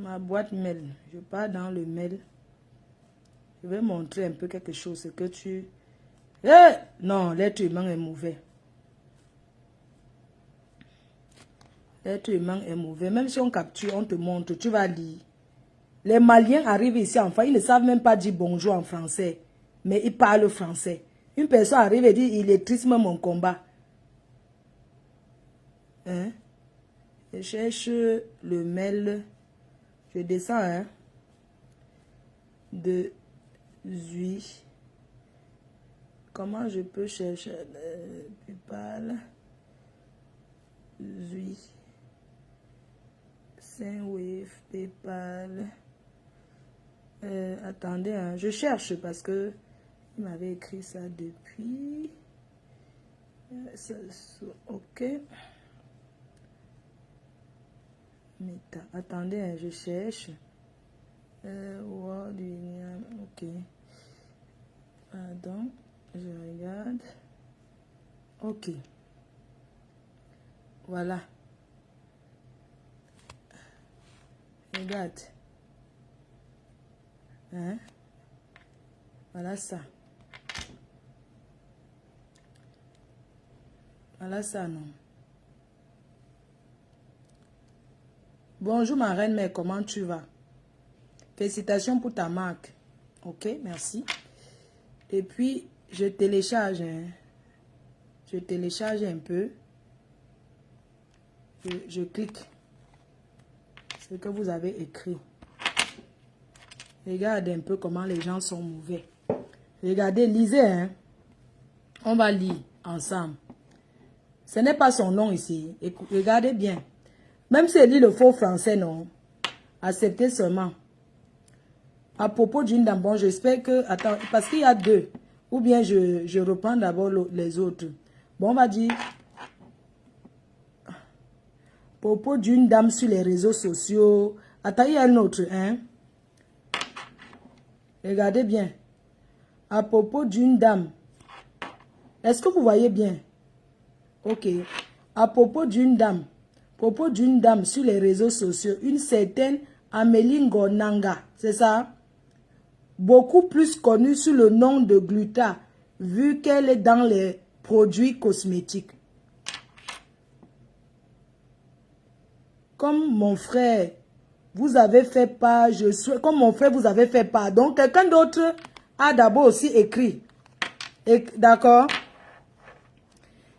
ma boîte mail. Je pars dans le mail. Je vais montrer un peu quelque chose. Ce que tu... Eh! Non, l'être humain est mauvais. L'être humain est mauvais. Même si on capture, on te montre, tu vas lire. Les Maliens arrivent ici en France, ils ne savent même pas dire bonjour en français. Mais ils parlent français. Une personne arrive et dit, il est triste mon combat. Hein? Je cherche le mail. Je descends, hein? De Zui. Comment je peux chercher le PayPal? Zui. Saint-Wave, PayPal. Attendez, hein, je cherche parce que il m'avait écrit ça depuis. Ok. Meta. Attendez, hein, je cherche. World Union. Ok. Pardon. Je regarde. Ok. Voilà. Regarde. Hein? Voilà ça. Voilà ça, non. Bonjour ma reine, mais comment tu vas? Félicitations pour ta marque. Ok, merci. Et puis, je télécharge. Hein. Je télécharge un peu. Je clique. Ce que vous avez écrit. Regardez un peu comment les gens sont mauvais. Regardez, lisez. Hein. On va lire ensemble. Ce n'est pas son nom ici. Regardez bien. Même si elle lit le faux français, non. Acceptez seulement. À propos d'une dame, bon, j'espère que... Attends, parce qu'il y a deux. Ou bien je reprends d'abord les autres. Bon, on va dire... À propos d'une dame sur les réseaux sociaux. Attends, il y a un autre, hein. Regardez bien. À propos d'une dame. Est-ce que vous voyez bien? Ok. À propos d'une dame. Propos d'une dame sur les réseaux sociaux, une certaine Amélie Ngonanga, c'est ça? Beaucoup plus connue sous le nom de Gluta, vu qu'elle est dans les produits cosmétiques. Comme mon frère, vous avez fait part, comme mon frère vous avez fait part. Donc quelqu'un d'autre a d'abord aussi écrit. D'accord?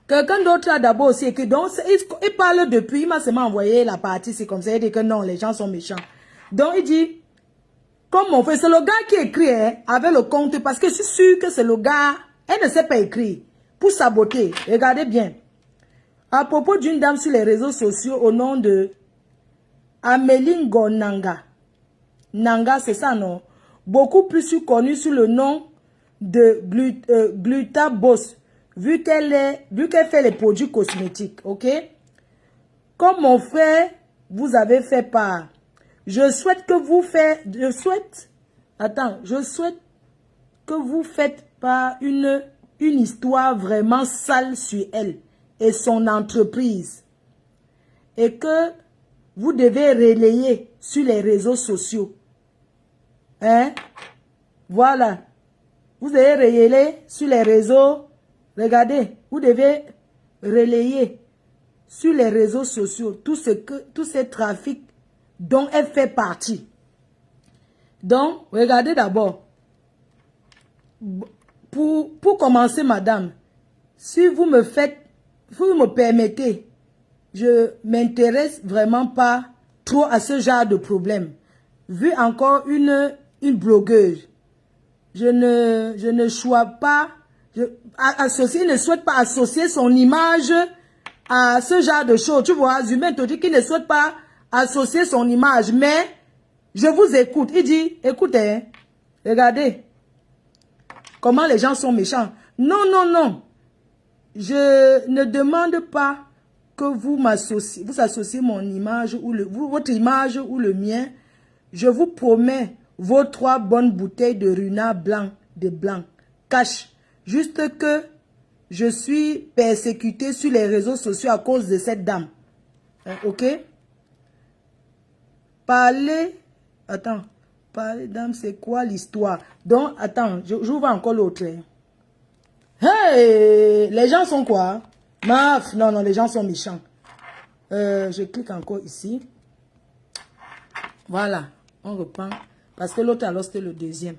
Quelqu'un d'autre a d'abord aussi écrit. Donc, il parle depuis. Il m'a seulement envoyé la partie. C'est comme ça. Il dit que non, les gens sont méchants. Donc, il dit, comme mon frère, c'est le gars qui écrit hein, avec le compte. Parce que je suis sûr que c'est le gars. Elle ne sait pas écrire. Pour saboter. Regardez bien. À propos d'une dame sur les réseaux sociaux au nom de Amélie Ngonanga. Nanga, c'est ça, non? Beaucoup plus connue sous le nom de Gluta Boss. Vu qu'elle fait les produits cosmétiques, ok? Comme mon frère, vous avez fait part. Je souhaite que vous faites pas une histoire vraiment sale sur elle et son entreprise. Et que vous devez relayer sur les réseaux sociaux. Hein? Voilà. Vous devez relayer sur les réseaux. Regardez, vous devez relayer sur les réseaux sociaux tous ces trafics dont elle fait partie. Donc, regardez d'abord. Pour commencer, madame, si vous me permettez, je m'intéresse vraiment pas trop à ce genre de problème. Vu encore une blogueuse, je ne souhaite pas... ne souhaite pas associer son image à ce genre de choses. Tu vois, Zumé te dit qu'il ne souhaite pas associer son image. Mais, je vous écoute. Il dit, écoutez, hein, regardez comment les gens sont méchants. Non, non, non. Je ne demande pas que vous associez mon image ou votre image ou le mien. Je vous promets vos 3 bonnes bouteilles de Runa blanc, de blanc, cash. Juste que je suis persécutée sur les réseaux sociaux à cause de cette dame. Ok? Parler, attends, parler d'âme, c'est quoi l'histoire? Donc, attends, j'ouvre encore l'autre. Hey, les gens sont quoi? Maf, non, non, les gens sont méchants. Je clique encore ici. Voilà, on reprend. Parce que l'autre, alors, c'était le deuxième.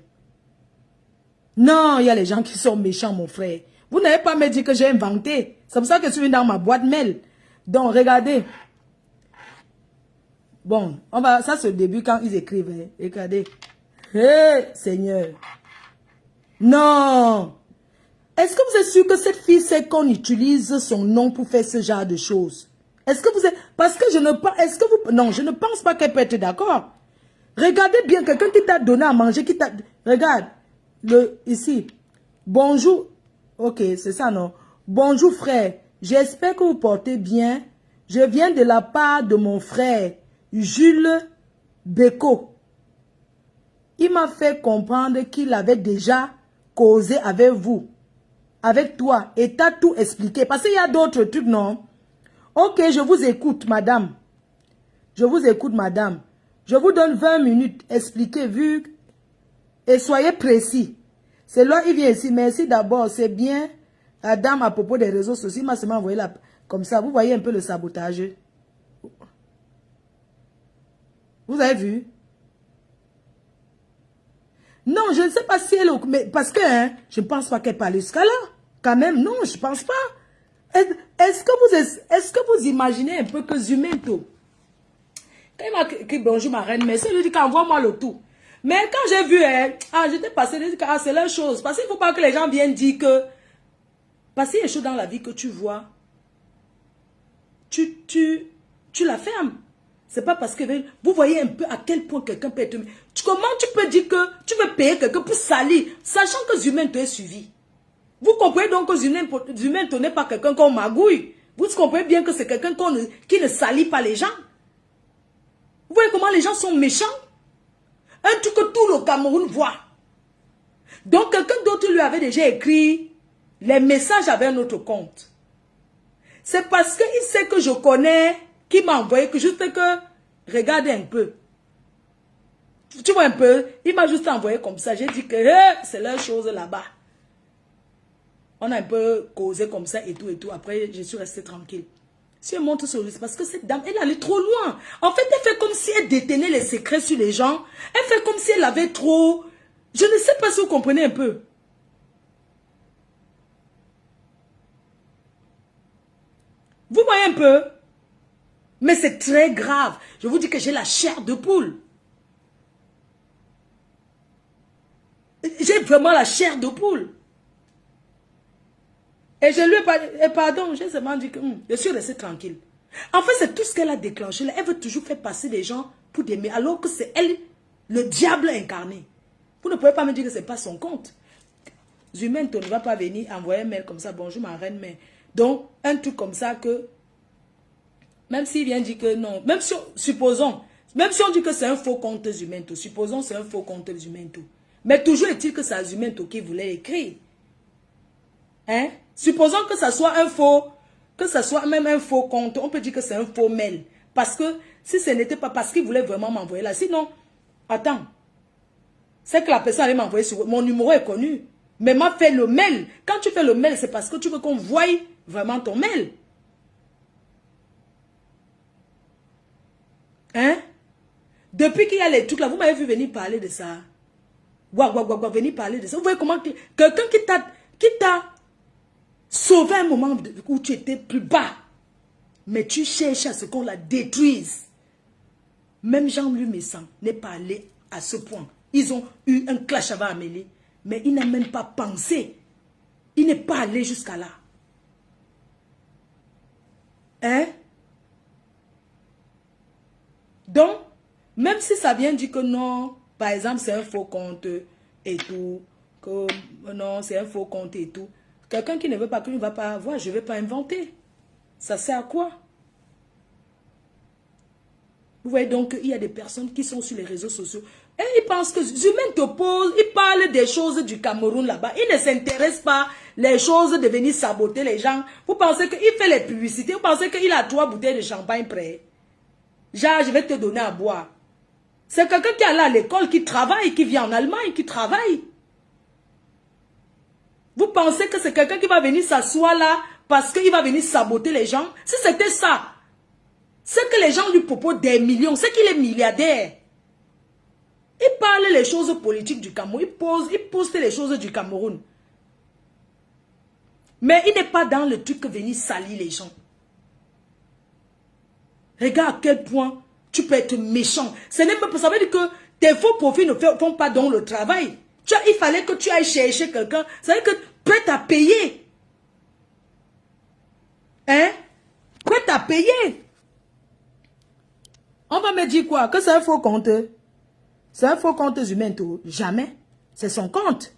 Non, il y a les gens qui sont méchants, mon frère. Vous n'avez pas me dit que j'ai inventé. C'est pour ça que je suis dans ma boîte mail. Donc, regardez. Bon, on va, ça c'est le début quand ils écrivent. Hein. Regardez. Hé, Seigneur. Non. Est-ce que vous êtes sûr que cette fille sait qu'on utilise son nom pour faire ce genre de choses? Est-ce que vous êtes... Parce que je ne pense... Est-ce que vous... Non, je ne pense pas qu'elle peut être d'accord. Regardez bien, quelqu'un qui t'a donné à manger, qui t'a... Regarde. Ici. Bonjour. Ok, c'est ça, non? Bonjour, frère. J'espère que vous portez bien. Je viens de la part de mon frère, Jules Beko. Il m'a fait comprendre qu'il avait déjà causé avec vous. Avec toi. Et t'as tout expliqué. Parce qu'il y a d'autres trucs, non? Ok, je vous écoute, madame. Je vous écoute, madame. Je vous donne 20 minutes. Expliquez, vu. Et soyez précis. C'est là, il vient ici. Merci d'abord. C'est bien. La dame, à propos des réseaux sociaux, il m'a seulement envoyé là. Comme ça, vous voyez un peu le sabotage. Vous avez vu? Non, je ne sais pas si elle... Mais parce que, hein, je ne pense pas qu'elle parle jusqu'à là. Quand même, non, je ne pense pas. Est-ce que vous imaginez un peu que Zumento, quand il m'a écrit bonjour ma reine, mais c'est lui dit qu'envoie-moi le tout. Mais quand j'ai vu, hein, j'étais passé, j'ai dit que c'est la chose. Parce qu'il ne faut pas que les gens viennent dire que... Parce qu'il y a des choses dans la vie que tu vois, tu la fermes. C'est pas parce que vous voyez un peu à quel point quelqu'un peut être... Comment tu peux dire que tu veux payer quelqu'un pour salir, sachant que Zumento est suivi? Vous comprenez donc que Zumento n'est pas quelqu'un qu'on magouille. Vous comprenez bien que c'est quelqu'un qui ne salit pas les gens. Vous voyez comment les gens sont méchants? Un truc que tout le Cameroun voit. Donc quelqu'un d'autre lui avait déjà écrit les messages avec notre compte. C'est parce qu'il sait que je connais, qui m'a envoyé, que juste que, regardez un peu. Tu vois un peu, il m'a juste envoyé comme ça. J'ai dit que c'est leur chose là-bas. On a un peu causé comme ça et tout et tout. Après, je suis restée tranquille. Si elle montre sur lui, c'est parce que cette dame, elle allait trop loin. En fait, elle fait comme si elle détenait les secrets sur les gens. Elle fait comme si elle avait trop... Je ne sais pas si vous comprenez un peu. Vous voyez un peu? Mais c'est très grave. Je vous dis que j'ai la chair de poule. J'ai vraiment la chair de poule. Et je lui ai parlé, pardon, j'ai seulement dit que je suis restée tranquille. En fait, c'est tout ce qu'elle a déclenché. Elle veut toujours faire passer des gens pour des mères, alors que c'est elle, le diable incarné. Vous ne pouvez pas me dire que ce n'est pas son compte. Zumento ne va pas venir envoyer un mail comme ça, bonjour ma reine, mais... Donc, un truc comme ça que... Même s'il vient dire que non, même si, supposons, même si on dit que c'est un faux compte Zumento, supposons que c'est un faux compte Zumento. Mais toujours est-il que c'est Zumento qui voulait écrire. Hein? Supposons que ça soit un faux, que ça soit même un faux compte, on peut dire que c'est un faux mail. Parce que si ce n'était pas parce qu'il voulait vraiment m'envoyer là, sinon, attends, c'est que la personne allait m'envoyer sur... Mon numéro est connu, mais m'a fait le mail. Quand tu fais le mail, c'est parce que tu veux qu'on voie vraiment ton mail. Hein? Depuis qu'il y a les trucs là, vous m'avez vu venir parler de ça. Venir parler de ça. Vous voyez comment quelqu'un qui t'a sauvé un moment où tu étais plus bas. Mais tu cherches à ce qu'on la détruise. Même Jean-Louis Messan n'est pas allé à ce point. Ils ont eu un clash avec Amélie. Mais il n'a même pas pensé. Il n'est pas allé jusqu'à là. Hein? Donc, même si ça vient dire que non, par exemple, c'est un faux compte et tout, que non, c'est un faux compte et tout, quelqu'un qui ne veut pas, qui ne va pas voir, je ne vais pas inventer. Ça sert à quoi? Vous voyez donc qu'il y a des personnes qui sont sur les réseaux sociaux et ils pensent que Zumento pose, il parle des choses du Cameroun là-bas. Il ne s'intéresse pas les choses de venir saboter les gens. Vous pensez qu'il fait les publicités, vous pensez qu'il a 3 bouteilles de champagne prêtes. Genre, je vais te donner à boire. C'est quelqu'un qui est allé à l'école, qui travaille, qui vit en Allemagne, qui travaille. Vous pensez que c'est quelqu'un qui va venir s'asseoir là parce qu'il va venir saboter les gens? Si c'était ça, c'est que les gens lui proposent des millions, c'est qu'il est milliardaire. Il parle les choses politiques du Cameroun, il poste les choses du Cameroun. Mais il n'est pas dans le truc de venir salir les gens. Regarde à quel point tu peux être méchant. Ce n'est pas, ça veut dire que tes faux profits ne font pas donc le travail. Il fallait que tu ailles chercher quelqu'un. Ça veut dire que prêt à payer. Hein? Prêt à payer. On va me dire quoi? Que c'est un faux compte. C'est un faux compte humain. Jamais. C'est son compte.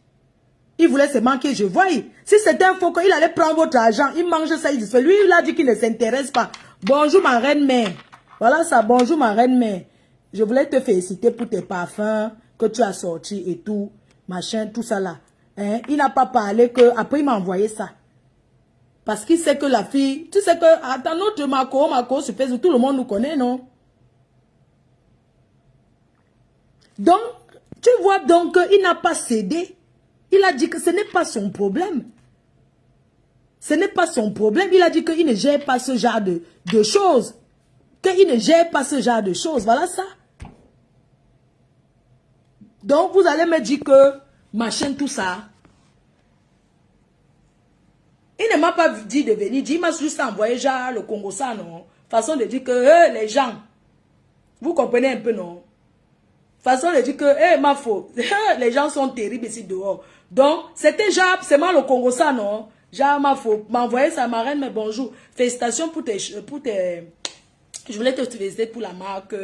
Il voulait se manquer, je vois. Si c'était un faux compte, il allait prendre votre argent. Il mange ça, il se fait. Lui, il a dit qu'il ne s'intéresse pas. Bonjour ma reine-mère. Voilà ça, bonjour ma reine-mère. Je voulais te féliciter pour tes parfums que tu as sortis et tout. Machin, tout ça là. Hein? Il n'a pas parlé que... Après, il m'a envoyé ça. Parce qu'il sait que la fille... Tu sais que dans notre Marco sur Facebook, tout le monde nous connaît, non? Donc, tu vois donc qu'il n'a pas cédé. Il a dit que ce n'est pas son problème. Ce n'est pas son problème. Il a dit qu'il ne gère pas ce genre de choses. Qu'il ne gère pas ce genre de choses. Voilà ça. Donc, vous allez me dire que, machin, tout ça. Il ne m'a pas dit de venir. Il m'a juste envoyé genre le Congo ça, non? Façon de dire que, les gens, vous comprenez un peu, non? Façon de dire que, ma faute. Les gens sont terribles ici dehors. Donc, c'était genre, c'est moi le Congo ça, non? Genre, ma faute. M'a envoyé ça, ma reine, mais bonjour. Félicitations pour tes... Je voulais te féliciter pour la marque.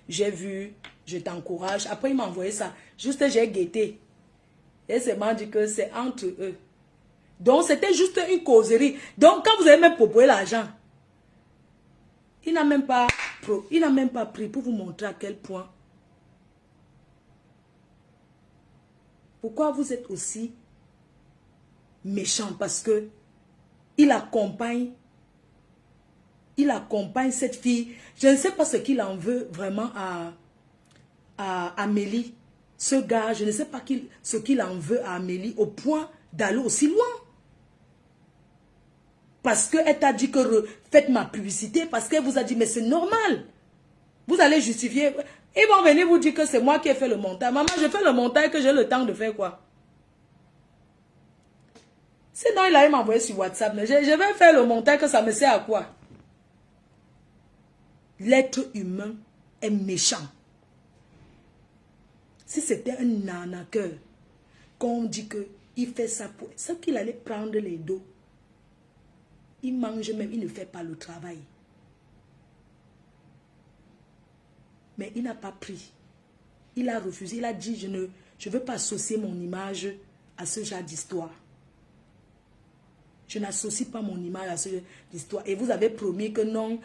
J'ai vu. Je t'encourage. Après, il m'a envoyé ça. Juste, j'ai guetté. Et c'est m'a dit que c'est entre eux. Donc, c'était juste une causerie. Donc, quand vous avez même proposé l'argent, il n'a même pas pris pour vous montrer à quel point. Pourquoi vous êtes aussi méchant? Parce que il accompagne cette fille. Je ne sais pas ce qu'il en veut vraiment à Amélie. Ce gars, je ne sais pas ce qu'il en veut à Amélie au point d'aller aussi loin. Parce qu'elle t'a dit que faites ma publicité. Parce qu'elle vous a dit, mais c'est normal. Vous allez justifier. Ils vont venir vous dire que c'est moi qui ai fait le montage. Maman, je fais le montage que j'ai le temps de faire quoi? Sinon, il allait m'envoyer sur WhatsApp. Mais je vais faire le montage que ça me sert à quoi? L'être humain est méchant. Si c'était un arnaqueur, qu'on dit qu'il fait ça pour... C'est qu'il allait prendre les dos. Il mange même, il ne fait pas le travail. Mais il n'a pas pris. Il a refusé, il a dit, je ne veux pas associer mon image à ce genre d'histoire. Je n'associe pas mon image à ce genre d'histoire. Et vous avez promis que non,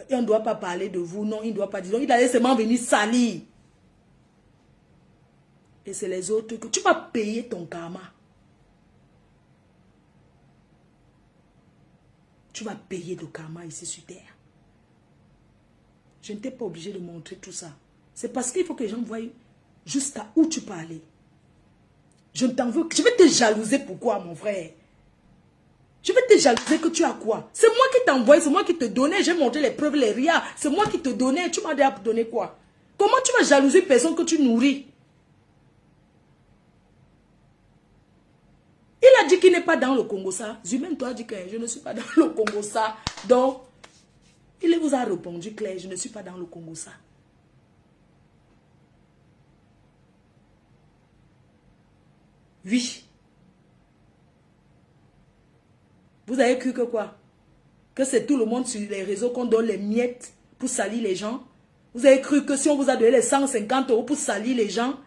on ne doit pas parler de vous, non, il ne doit pas dire. Donc, il allait seulement venir salir. Et c'est les autres que tu vas payer ton karma. Tu vas payer le karma ici sur terre. Je n'étais pas obligé de montrer tout ça. C'est parce qu'il faut que les gens voient jusqu'à où tu peux aller. Je ne t'en veux. Je vais te jalouser. Pourquoi, mon frère? Je vais te jalouser que tu as quoi? C'est moi qui t'envoie, c'est moi qui te donnais. J'ai montré les preuves, les rias. C'est moi qui te donnais. Tu m'as déjà donné quoi? Comment tu vas jalouser une personne que tu nourris? Il a dit qu'il n'est pas dans le Congo ça. Zumen, toi, a dit que je ne suis pas dans le Congo ça. Donc, il vous a répondu clair, je ne suis pas dans le Congo ça. Oui. Vous avez cru que quoi? Que c'est tout le monde sur les réseaux qu'on donne les miettes pour salir les gens? Vous avez cru que si on vous a donné les 150 € pour salir les gens,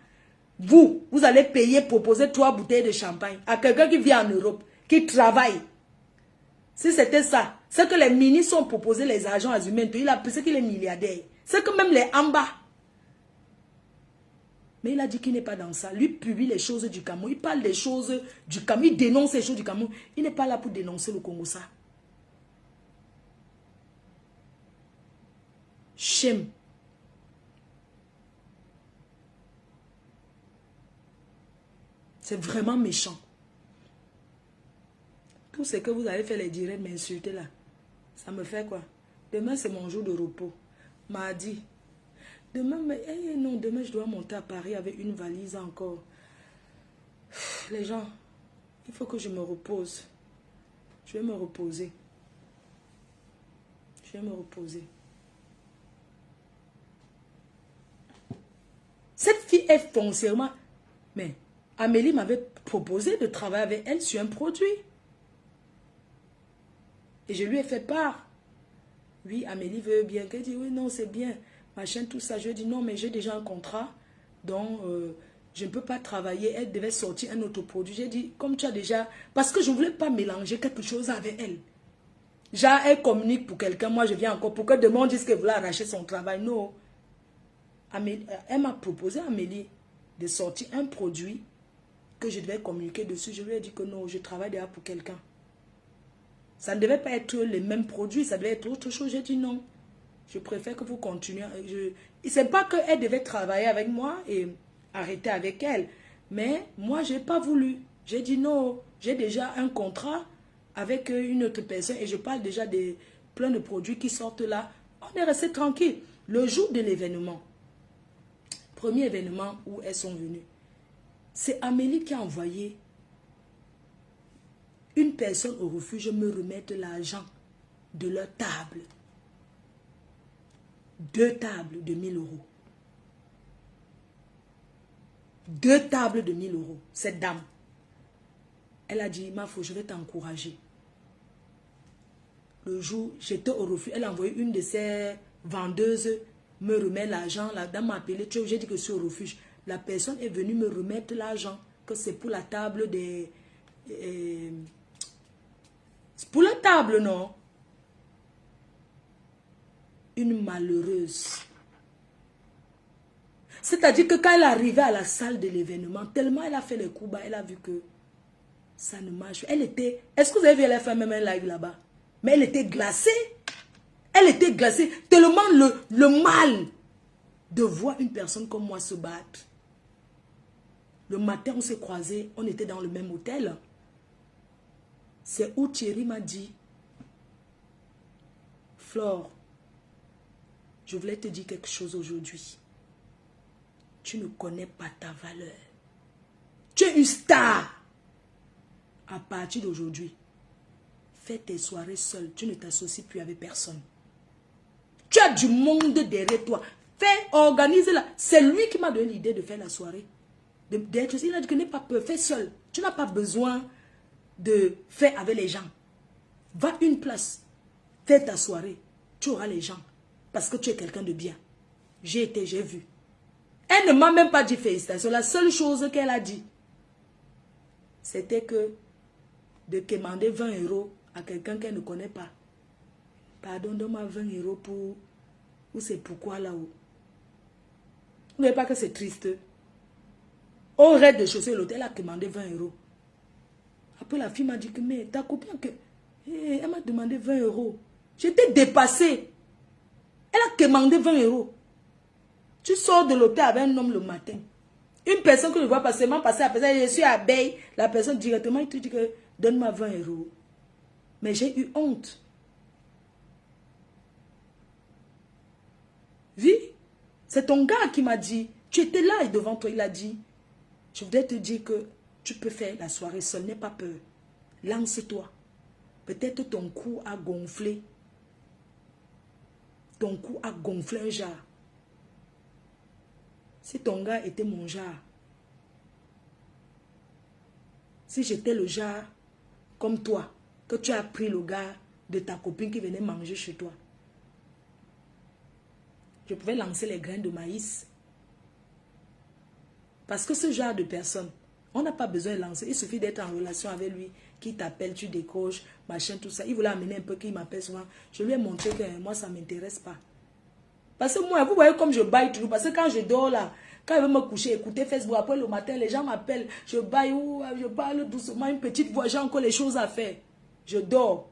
vous allez payer, proposer 3 bouteilles de champagne à quelqu'un qui vit en Europe, qui travaille. Si c'était ça, c'est que les ministres ont proposé les agents à humains, il a pensé qu'il est milliardaire. C'est que même les en bas. Mais il a dit qu'il n'est pas dans ça. Lui publie les choses du Cameroun. Il parle des choses du Cameroun. Il dénonce les choses du Cameroun. Il n'est pas là pour dénoncer le Congo ça. Shame. C'est vraiment méchant. Tout ce que vous avez fait les directs, m'insulter là, ça me fait quoi? Demain, c'est mon jour de repos. Mardi. Demain, non, demain, je dois monter à Paris avec une valise encore. Les gens, il faut que je me repose. Je vais me reposer. Je vais me reposer. Cette fille est foncièrement... Mais Amélie m'avait proposé de travailler avec elle sur un produit. Et je lui ai fait part. Oui, Amélie veut bien. Elle dit, oui, non, c'est bien. Machin, tout ça. Je lui ai dit, non, mais j'ai déjà un contrat. Donc, je ne peux pas travailler. Elle devait sortir un autre produit. J'ai dit, comme tu as déjà... Parce que je ne voulais pas mélanger quelque chose avec elle. Genre, elle communique pour quelqu'un. Moi, je viens encore pour que demain, on dise qu'elle voulait arracher son travail. Non. Amélie, elle m'a proposé, Amélie, de sortir un produit que je devais communiquer dessus. Je lui ai dit que non, je travaille déjà pour quelqu'un. Ça ne devait pas être les mêmes produits, ça devait être autre chose. J'ai dit non, je préfère que vous continuez. C'est pas qu'elle devait travailler avec moi et arrêter avec elle. Mais moi, je n'ai pas voulu. J'ai dit non, j'ai déjà un contrat avec une autre personne et je parle déjà de plein de produits qui sortent là. On est resté tranquille. Le jour de l'événement, premier événement où elles sont venues, c'est Amélie qui a envoyé une personne au refuge me remettre l'argent de leur table. 2 tables de 1000 €. 2 tables de 1000 €. Cette dame, elle a dit, Mafo, je vais t'encourager. Le jour, j'étais au refuge, elle a envoyé une de ses vendeuses me remet l'argent. La dame m'a appelé, j'ai dit que je suis au refuge. La personne est venue me remettre l'argent, que c'est pour la table des... c'est pour la table, non? Une malheureuse. C'est-à-dire que quand elle est arrivée à la salle de l'événement, tellement elle a fait les coups bas, elle a vu que ça ne marche. Elle était... Est-ce que vous avez vu, elle a fait même un live là-bas? Mais elle était glacée. Elle était glacée. Tellement le mal de voir une personne comme moi se battre. Le matin, on s'est croisés. On était dans le même hôtel. C'est où Thierry m'a dit, Flore, je voulais te dire quelque chose aujourd'hui. Tu ne connais pas ta valeur. Tu es une star. À partir d'aujourd'hui, fais tes soirées seule. Tu ne t'associes plus avec personne. Tu as du monde derrière toi. Organise-la. C'est lui qui m'a donné l'idée de faire la soirée. Il a dit que n'aie pas peur. Fais seul. Tu n'as pas besoin de faire avec les gens. Va une place. Fais ta soirée. Tu auras les gens. Parce que tu es quelqu'un de bien. J'ai vu. Elle ne m'a même pas dit félicitations. La seule chose qu'elle a dit, c'était que de demander 20 € à quelqu'un qu'elle ne connaît pas. Pardon, donne-moi 20 € pour... Ou c'est pourquoi là-haut. Vous ne voyez pas que c'est triste. Au rez-de-chaussée, l'hôtel a demandé 20 €. Après, la fille m'a dit que, mais ta copine, elle m'a demandé 20 €. J'étais dépassée. Elle a demandé 20 €. Tu sors de l'hôtel avec un homme le matin. Une personne que je vois passer, après je suis abeille. La personne directement, il te dit que donne-moi 20 €. Mais j'ai eu honte. Oui, c'est ton gars qui m'a dit, tu étais là et devant toi, il a dit, je voudrais te dire que tu peux faire la soirée seule, n'aie pas peur. Lance-toi. Peut-être ton cou a gonflé. Ton cou a gonflé un genre. Si ton gars était mon genre, si j'étais le genre comme toi, que tu as pris le gars de ta copine qui venait manger chez toi, je pouvais lancer les graines de maïs. Parce que ce genre de personne, on n'a pas besoin de lancer. Il suffit d'être en relation avec lui, qui t'appelle, tu décroches, machin, tout ça. Il voulait amener un peu qu'il m'appelle souvent. Je lui ai montré que moi, ça ne m'intéresse pas. Parce que moi, vous voyez comme je baille toujours. Parce que quand je dors là, quand je vais me coucher, écouter Facebook, après le matin, les gens m'appellent. Je baille ou je parle doucement, une petite voix, j'ai encore les choses à faire. Je dors.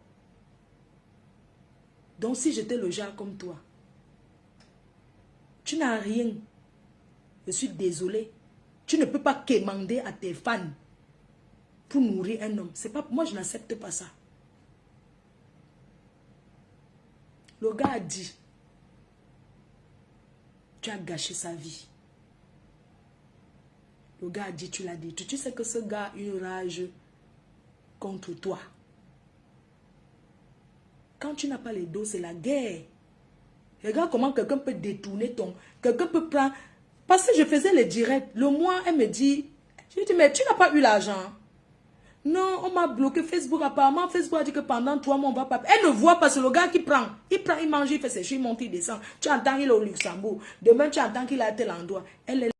Donc si j'étais le genre comme toi, tu n'as rien. Je suis désolée. Tu ne peux pas quémander à tes fans pour nourrir un homme. C'est pas, moi, je n'accepte pas ça. Le gars a dit, tu as gâché sa vie. Le gars a dit, tu l'as dit. Tu sais que ce gars a une rage contre toi. Quand tu n'as pas les dos, c'est la guerre. Regarde comment quelqu'un peut détourner ton... Quelqu'un peut prendre... Parce que je faisais les directs. Le mois, elle me dit... Je lui dis, mais tu n'as pas eu l'argent. Non, on m'a bloqué Facebook. Apparemment, Facebook a dit que pendant 3 mois, on va pas... Elle ne voit pas, c'est le gars qui prend. Il prend, il mange, il fait ses choses, il monte, il descend. Tu entends qu'il est au Luxembourg. Demain, tu entends qu'il est à tel endroit. Elle est